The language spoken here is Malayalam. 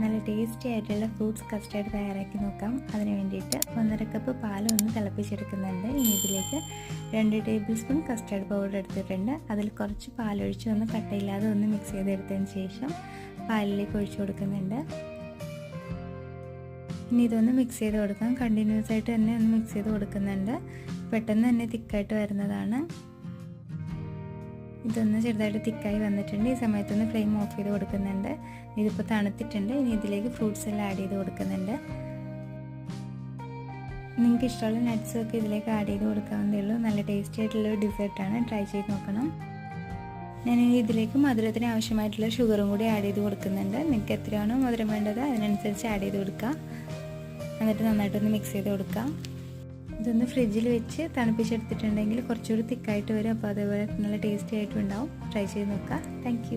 നല്ല ടേസ്റ്റി ആയിട്ടുള്ള ഫ്രൂട്ട്സ് കസ്റ്റർഡ് തയ്യാറാക്കി നോക്കാം. അതിന് വേണ്ടിയിട്ട് 1.5 കപ്പ് പാൽ ഒന്ന് തിളപ്പിച്ചെടുക്കുന്നുണ്ട്. ഇനി ഇതിലേക്ക് 2 ടേബിൾ സ്പൂൺ കസ്റ്റർഡ് പൗഡർ എടുത്തിട്ടുണ്ട്. അതിൽ കുറച്ച് പാലൊഴിച്ച് ഒന്ന് കട്ടയില്ലാതെ ഒന്ന് മിക്സ് ചെയ്തെടുത്തതിന് ശേഷം പാലിലേക്ക് ഒഴിച്ചു കൊടുക്കുന്നുണ്ട്. ഇനി ഇതൊന്ന് മിക്സ് ചെയ്ത് കൊടുക്കാം. കണ്ടിന്യൂസ് ആയിട്ട് തന്നെ ഒന്ന് മിക്സ് ചെയ്ത് കൊടുക്കുന്നുണ്ട്. പെട്ടെന്ന് തന്നെ തിക്കായിട്ട് വരുന്നതാണ്. ഇതൊന്ന് ചെറുതായിട്ട് തിക്കായി വന്നിട്ടുണ്ട്. ഈ സമയത്തൊന്ന് ഫ്ലെയിം ഓഫ് ചെയ്ത് കൊടുക്കുന്നുണ്ട്. ഇതിപ്പോൾ തണുത്തിട്ടുണ്ട്. ഇനി ഇതിലേക്ക് ഫ്രൂട്ട്സ് എല്ലാം ആഡ് ചെയ്ത് കൊടുക്കുന്നുണ്ട്. നിങ്ങൾക്ക് ഇഷ്ടമുള്ള നട്ട്സൊക്കെ ഇതിലേക്ക് ആഡ് ചെയ്ത് കൊടുക്കാവുന്നതേ ഉള്ളൂ. നല്ല ടേസ്റ്റി ആയിട്ടുള്ളൊരു ഡിസേർട്ടാണ്. ട്രൈ ചെയ്ത് നോക്കണം. ഞാൻ ഇതിലേക്ക് മധുരത്തിന് ആവശ്യമായിട്ടുള്ള ഷുഗറും കൂടി ആഡ് ചെയ്ത് കൊടുക്കുന്നുണ്ട്. നിങ്ങൾക്ക് എത്രയാണോ മധുരം വേണ്ടത് അതിനനുസരിച്ച് ആഡ് ചെയ്ത് കൊടുക്കുക. എന്നിട്ട് നന്നായിട്ടൊന്ന് മിക്സ് ചെയ്ത് കൊടുക്കാം. ഇതൊന്ന് ഫ്രിഡ്ജിൽ വെച്ച് തണുപ്പിച്ചെടുത്തിട്ടുണ്ടെങ്കിൽ കുറച്ചുകൂടി തിക്കായിട്ട് വരും. അപ്പോൾ അതേപോലെ നല്ല ടേസ്റ്റി ആയിട്ടും ഉണ്ടാവും. ട്രൈ ചെയ്ത് നോക്കുക. താങ്ക്